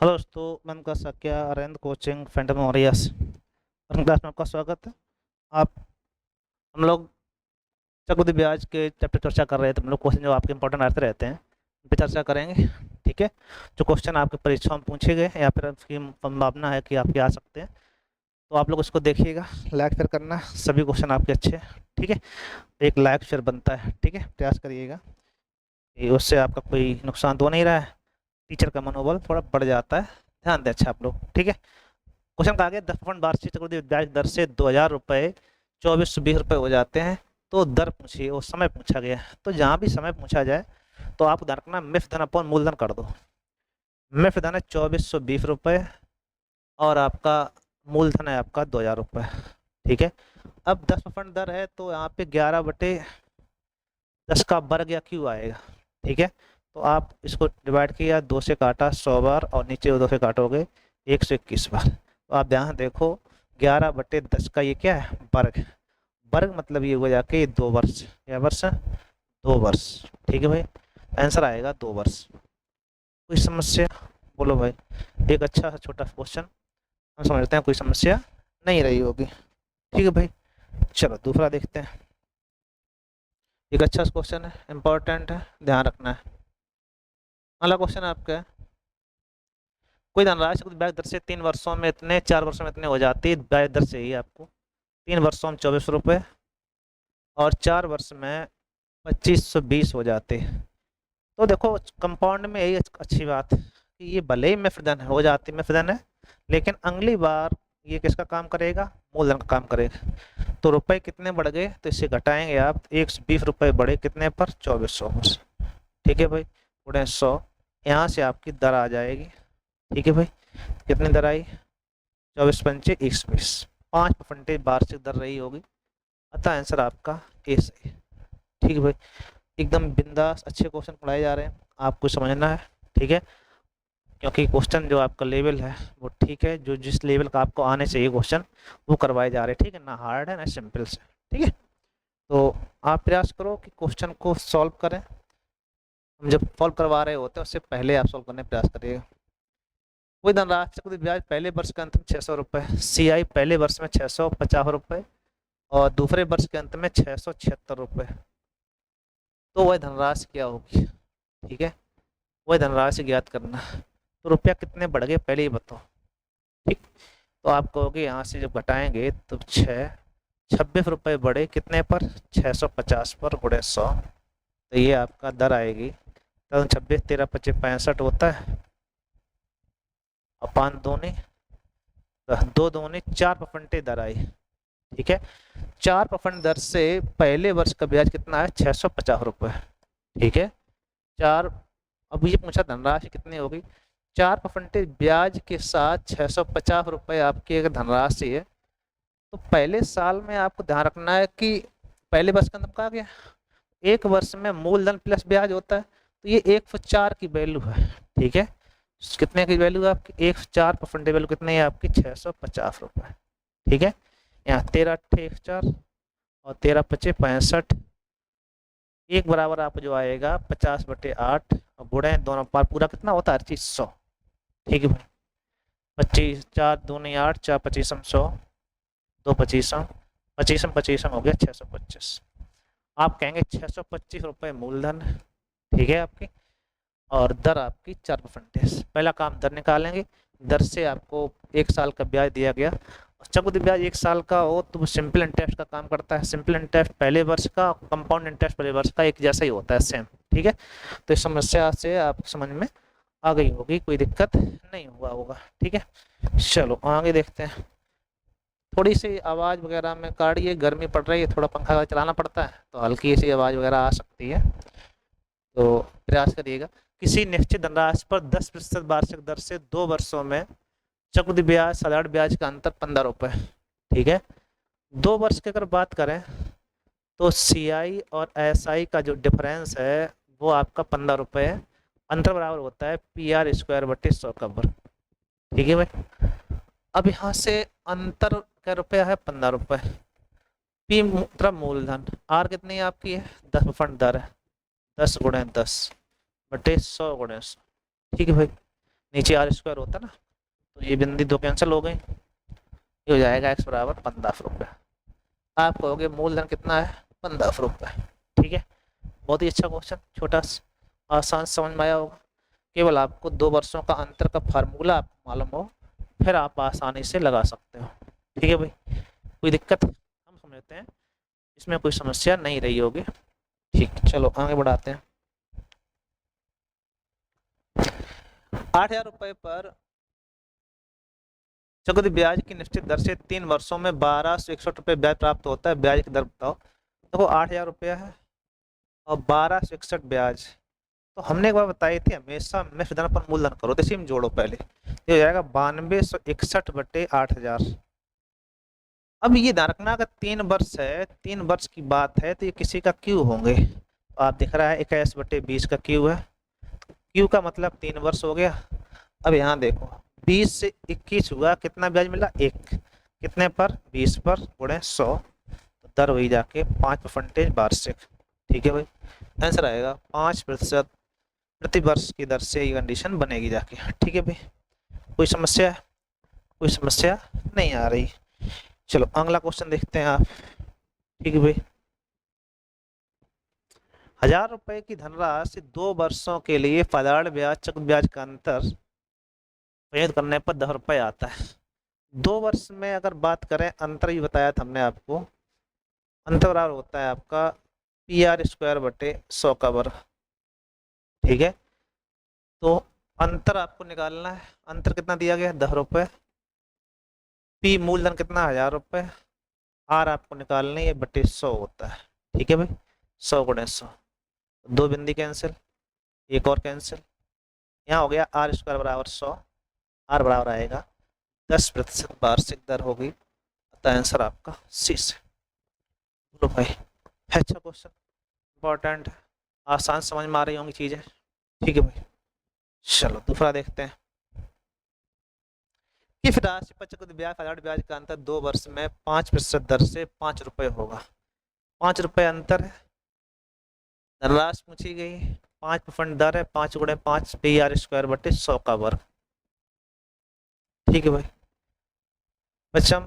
Hello दोस्तों, मैं उनका सक्या अरविंद कोचिंग फैंटम मॉरियस क्लास में आपका स्वागत है। आप हम लोग चक्रवृद्धि ब्याज के चैप्टर चर्चा कर रहे थे। हम लोग क्वेश्चन जो आपके इंपॉर्टेंट आते रहते हैं उन पे चर्चा करेंगे। ठीक है, जो क्वेश्चन आपके परीक्षाओं में पूछे गए या फिर आपकी संभावना है कि आपके आ सकते हैं, तो आप लोग उसको देखिएगा, लाइक शेयर करना। सभी क्वेश्चन आपके अच्छे हैं, ठीक है। एक लाइक शेयर बनता है, ठीक है, प्रयास करिएगा। ये उससे आपका कोई नुकसान तो नहीं रहा है, टीचर का मनोबल थोड़ा बढ़ जाता है। ध्यान दें अच्छा आप लोग, ठीक है। क्वेश्चन कहा गया 10% वार्षिक चक्रवृद्धि ब्याज दर से 2,000 रुपये 2420 रुपये हो जाते हैं, तो दर पूछिए, वो समय पूछा गया है। तो जहाँ भी समय पूछा जाए तो आप उदाहरण रखना, मिफ धन अपॉन मूलधन कर दो। मिफ धन है 2420 रुपये और आपका मूलधन है आपका 2,000 रुपये, ठीक है। अब 10% दर है तो यहाँ पे 11/10 का वर्ग या क्यू आएगा, ठीक है। तो आप इसको डिवाइड किया, 2 से काटा 100 बार और नीचे 2 से काटोगे 121 बार। तो आप ध्यान देखो, 11/10 का ये क्या है, वर्ग। वर्ग मतलब ये हो जाके 2 वर्ष, क्या वर्ष, 2 वर्ष, ठीक है भाई। आंसर आएगा 2 वर्ष। कोई समस्या बोलो भाई। एक अच्छा सा छोटा क्वेश्चन, हम समझते हैं कोई समस्या नहीं रही होगी, ठीक है भाई। चलो दूसरा देखते हैं। एक अच्छा क्वेश्चन है, इंपॉर्टेंट है, ध्यान रखना है। अगला क्वेश्चन आपका है, कोई धनराशि को ब्याज दर से 3 वर्षों में इतने, 4 वर्षों में इतने हो जाती है। ब्याज दर से ही आपको 3 वर्षों में 24 रुपये और 4 वर्ष में 2520 हो जाते हैं। तो देखो कंपाउंड में यही अच्छी बात है कि ये भले ही मिफ्रदन हो जाती, मिफ्रदन है, लेकिन अगली बार ये किसका काम करेगा, मूलधन का काम करेगा। तो रुपए कितने बढ़ गए, तो इससे घटाएंगे आप, 120 रुपये बढ़े कितने पर, 2400 पर, ठीक है भाई, गुणे 100। यहाँ से आपकी दर आ जाएगी, ठीक है भाई। कितनी दर आई, 24×5 = 5% वार्षिक दर रही होगी। अतः आंसर आपका ए सही है, ठीक है भाई। एकदम बिंदास अच्छे क्वेश्चन पढ़ाए जा रहे हैं, आपको समझना है, ठीक है। क्योंकि क्वेश्चन जो आपका लेवल है वो ठीक है, जो जिस लेवल का आपको आने चाहिए क्वेश्चन वो करवाए जा रहे हैं, ठीक है। ना हार्ड है ना सिंपल से, ठीक है। तो आप प्रयास करो कि क्वेश्चन को सॉल्व करें। हम जब सॉल्व करवा रहे होते हैं उससे पहले आप सॉल्व करने का प्रयास करिएगा। कोई धनराशि को ब्याज पहले वर्ष के अंत में 600 रुपये, सीआई पहले वर्ष में 650 रुपये और दूसरे वर्ष के अंत में 676 रुपये। तो वह धनराशि क्या होगी, ठीक है, वह धनराशि ज्ञात करना। तो रुपया कितने बढ़ गए पहले ही बताओ, ठीक। तो आप कहोगे यहाँ से जब घटाएंगे तो 26 रुपये बढ़े कितने पर, 650 पर, गुणे 100। तो ये आपका दर आएगी, तो 26 13 25 65 होता है और 5 दूनी 2 दूनी 4% दर आई, ठीक है। 4% दर से पहले वर्ष का ब्याज कितना है, 650 रुपये, ठीक है। चार, अब ये पूछा धनराशि कितनी होगी, 4% ब्याज के साथ 650 रुपये आपकी एक धनराशि है। तो पहले साल में आपको ध्यान रखना है कि पहले वर्ष का मतलब कहा गया, एक वर्ष में मूलधन प्लस ब्याज होता है, तो ये 104 की वैल्यू है, ठीक है। कितने की वैल्यू है आपकी, 104% वैल्यू कितनी है आपकी, 650 रुपये, ठीक है। यहाँ 13 8 104 और 13 25 65, एक बराबर आपको जो आएगा 50/8 और गुणे दोनों पार पूरा कितना होता है, 2500, ठीक है भाई। 25 4 दूनी 8 4 25 100 2 25 25 हो गया 625। आप कहेंगे 625 रुपये मूलधन, ठीक है आपकी, और दर आपकी 4%। पहला काम दर निकालेंगे, दर से आपको एक साल का ब्याज दिया गया। चक्रवृद्धि ब्याज एक साल का हो तो वो सिंपल इंटरेस्ट का काम करता है। सिंपल इंटरेस्ट पहले वर्ष का, कंपाउंड इंटरेस्ट पहले वर्ष का एक जैसा ही होता है, सेम, ठीक है। तो इस समस्या से आप समझ में आ गई होगी, कोई दिक्कत नहीं हुआ होगा, ठीक है। चलो आगे देखते हैं। थोड़ी सी आवाज़ वगैरह में काटिए, गर्मी पड़ रही है, थोड़ा पंखा चलाना पड़ता है तो हल्की सी आवाज़ वगैरह आ सकती है, तो प्रयास करिएगा। किसी निश्चित धनराशि पर 10% वार्षिक दर से 2 वर्षों में चक्रवृद्धि ब्याज साधारण ब्याज का अंतर 15 रुपये, ठीक है। 2 वर्ष की अगर बात करें तो सीआई और एसआई का जो डिफरेंस है वो आपका 15 रुपये है। अंतर बराबर होता है PR²/100 का वर्ग, ठीक है भाई। अब यहाँ से अंतर क्या रुपया है, 15 रुपये। पी मतलब मूलधन, आर कितनी आपकी है, 10% दर है, 10 × 10/100 × 100, ठीक है भाई। नीचे आर स्क्वायर होता ना, तो ये बिंदी दो कैंसिल हो गई, ये हो जाएगा x बराबर 15 रुपये। आप कहोगे मूलधन कितना है, 15 रुपये। ठीक है, बहुत ही अच्छा क्वेश्चन, छोटा आसान समझ में आया होगा। केवल आपको 2 वर्षों का अंतर का फार्मूला आपको मालूम हो, फिर आप आसानी से लगा सकते हो। ठीक है भाई, कोई दिक्कत हम समझते हैं, इसमें कोई समस्या नहीं रही होगी। ठीक, चलो आगे बढ़ाते हैं। 8,000 रुपये पर चक्रवृद्धि ब्याज की निश्चित दर से 3 वर्षों में 1261 ब्याज प्राप्त होता है। ब्याज की दर बताओ। देखो 8,000 रुपया है और 1261 ब्याज, तो हमने एक बार बताई थी हमेशा मिश्र धन पर मूलधन करो, तो इसी में जोड़ो पहले, ये हो जाएगा 9261 बटे 8,000। अब ये ध्यान रखना अगर 3 वर्ष है, 3 वर्ष की बात है, तो ये किसी का क्यू होंगे। तो आप दिख रहा है 21 बटे 20 का क्यू है, क्यू का मतलब 3 वर्ष हो गया। अब यहाँ देखो 20 से 21 हुआ, कितना ब्याज मिला, 1, कितने पर, 20 पर, गुणे 100, दर हुई जाके 5% वार्षिक। ठीक है भाई, आंसर आएगा 5% प्रति वर्ष की दर से ये कंडीशन बनेगी जाके। ठीक है भाई, कोई समस्या, कोई समस्या नहीं आ रही। चलो अगला क्वेश्चन देखते हैं आप। ठीक है भाई, 1,000 रुपए की धनराशि 2 वर्षों के लिए साधारण ब्याज चक्रवृद्धि ब्याज का अंतर प्रयोग करने पर 10 रुपये आता है। 2 वर्ष में अगर बात करें, अंतर ही बताया था हमने आपको, अंतर बराबर होता है आपका PR² बटे 100 का वर्ग। ठीक है, तो अंतर आपको निकालना है, अंतर कितना दिया गया, 10 रुपये। P मूलधन कितना, 1,000 रुपये। R आपको निकालना है, बटे 100 होता है। ठीक है भाई, 100 गुणे 100, 2 बिंदी कैंसिल, एक और कैंसिल, यहाँ हो गया R² बराबर 100, R बराबर आएगा 10% वार्षिक दर होगी, अतः आंसर आपका सी से। बोलो भाई, अच्छा क्वेश्चन, इंपॉर्टेंट, आसान समझ में आ रही होंगी चीजें। ठीक है भाई, चलो दूसरा देखते हैं। किस राशि पर चक्रवृद्धि ब्याज साधारण ब्याज का अंतर 2 वर्ष में 5% दर से 5 रुपये होगा। 5 रुपये अंतर है, धनराशि पूछी गई, 5% दर है, 5 गुणे 5 PR² बटे 100 का वर्ग। ठीक है भाई, बच्चा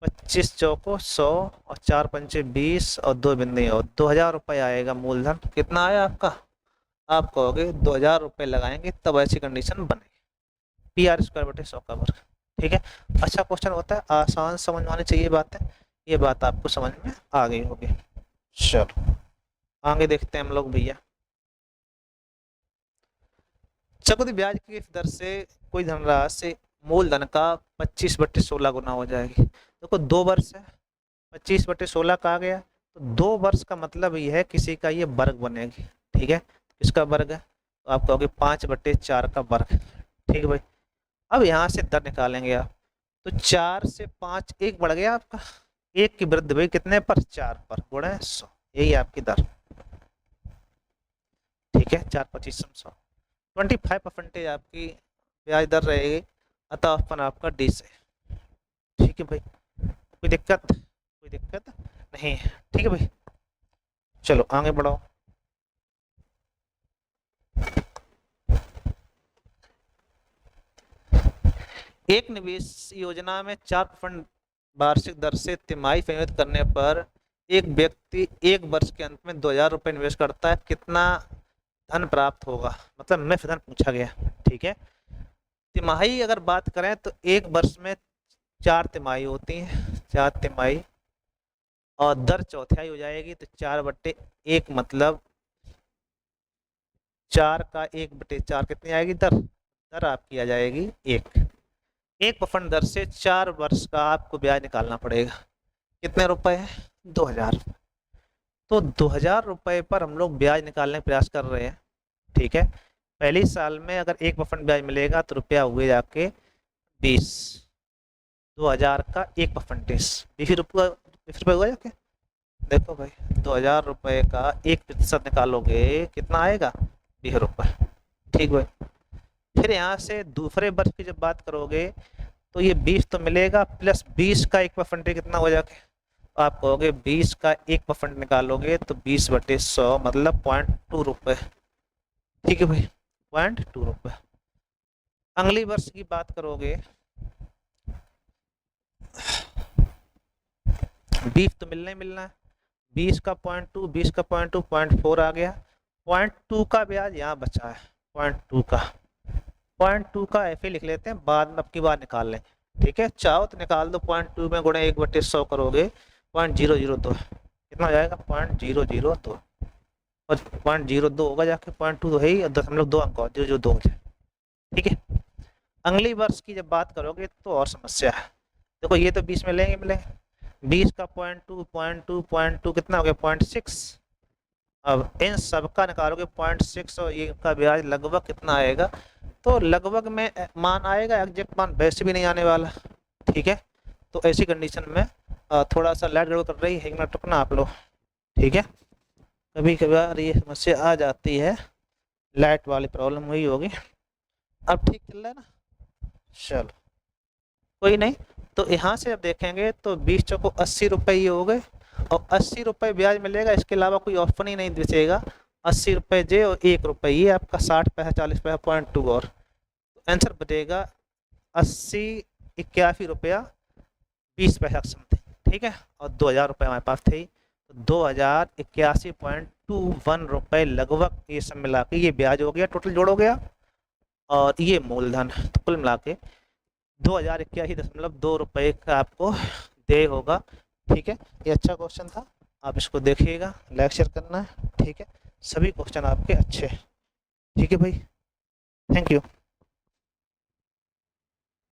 25 चौको 100 और 4 पंचे 20 और 2 बिंदी और 2,000 रुपये आएगा मूलधन। कितना आया आपका, आप कहोगे 2,000 रुपये लगाएंगे तब ऐसी कंडीशन बनेगी, PR² बटे 100 का वर्ग। ठीक है, अच्छा क्वेश्चन होता है, आसान समझ में आनी चाहिए बात है, ये बात आपको समझ में आ गई होगी। चलो आगे देखते हैं हम लोग भैया। चक्रवृद्धि ब्याज की दर से कोई धनराशि मूलधन का 25 बटे 16 गुना हो जाएगी। देखो 2 वर्ष है, 25 बटे 16 का आ गया, तो 2 वर्ष का मतलब ये है किसी का ये वर्ग बनेगी। ठीक है, किसका वर्ग है, तो आप कहोगे 5 बटे 4 का वर्ग। ठीक है भाई, अब यहाँ से दर निकालेंगे आप, तो 4 से 5 1 बढ़ गया आपका, 1 की वृद्धि भाई कितने पर, 4 पर, गुणे 100, यही आपकी दर। ठीक है, 4 25 100, 25% आपकी ब्याज दर रहेगी, अतः ऑप्शन आपका डी से। ठीक है भाई, कोई दिक्कत, कोई दिक्कत नहीं है। ठीक है भाई, चलो आगे बढ़ो। एक निवेश योजना में 4% वार्षिक दर से तिमाही संयोजित करने पर एक व्यक्ति 1 वर्ष के अंत में 2,000 रुपये निवेश करता है, कितना धन प्राप्त होगा, मतलब मिश्र धन पूछा गया। ठीक है, तिमाही अगर बात करें तो 1 वर्ष में 4 तिमाही होती हैं, 4 तिमाही, और दर चौथाई हो जाएगी, तो 4 बटे 1 मतलब 4 का 1 बटे 4 कितनी आएगी दर, दर आपकी आ जाएगी 1% दर से 4 वर्ष का आपको ब्याज निकालना पड़ेगा। कितने रुपए है, 2,000। तो 2,000 रुपये पर हम लोग ब्याज निकालने का प्रयास कर रहे हैं। ठीक है, पहले साल में अगर 1% ब्याज मिलेगा तो रुपया हुए जाके 20, 2,000 का 1%, 20 रुपये हुआ जाके। देखो भाई 2,000 रुपये का 1% निकालोगे कितना आएगा, 20 रुपये। ठीक भाई, फिर यहाँ से दूसरे वर्ष की जब बात करोगे तो ये 20 तो मिलेगा, प्लस 20 का 1% कितना हो जाके, आप कहोगे 20 का 1% निकालोगे तो 20 बटे 100 मतलब 0.2 रुपये। ठीक है भाई, 0.2 रुपये। अगली वर्ष की बात करोगे, बीफ तो मिलना ही मिलना है। 20 का 0.2, 20 का 0.2, 0.4 आ गया। 0.2 का ब्याज यहाँ बचा है, 0.2 का, 0.2 का ऐसे लिख लेते हैं, बाद में अब की बार निकाल लेंगे। ठीक है, चाहो तो निकाल दो, 0.2 में गुणे 1/100 करोगे 0.002, कितना हो जाएगा 0.002, और 0.02 होगा जाके, 0.2 तो है ही, 0.2 अंक और 0.02 हो जाए। ठीक है, अगली वर्ष की जब बात करोगे तो और समस्या है। देखो ये तो 20 में लेंगे मिलेंगे, 20 का 0.2, 0.2, 0.2 कितना हो गया 0.6। अब इन सब का निकालोगे 0.6 और ये का ब्याज लगभग कितना आएगा, तो लगभग में मान आएगा, एग्जैक्ट मान वैसे भी नहीं आने वाला। ठीक है, तो ऐसी कंडीशन में थोड़ा सा लाइट गड़बड़ कर रही है, 1 मिनट रुकना आप लोग। ठीक है, कभी कभार ये समस्या आ जाती है, लाइट वाली प्रॉब्लम हुई होगी। अब ठीक चल रहा है ना, चलो कोई नहीं। तो यहाँ से अब देखेंगे तो 20 चौको 80 रुपये ये हो गए, और 80 रुपये ब्याज मिलेगा, इसके अलावा कोई ऑप्शन ही नहीं बचेगा। 80 रुपये जे और 1 रुपये ये आपका 60 पैसा 40 पैसा 0.2 और आंसर बचेगा 80 रुपया 20 पैसा समथिंग। ठीक है, और 2000 रुपये हमारे पास थे, तो 2081.21 रुपये लगभग ये सब मिला के ये ब्याज हो गया, टोटल जोड़ हो गया, और ये मूलधन, तो कुल मिला के 2081.2 रुपये का आपको दे होगा। ठीक है, ये अच्छा क्वेश्चन था, आप इसको देखिएगा, लाइक शेयर करना है। ठीक है, सभी क्वेश्चन आपके अच्छे हैं। ठीक है भाई, थैंक यू।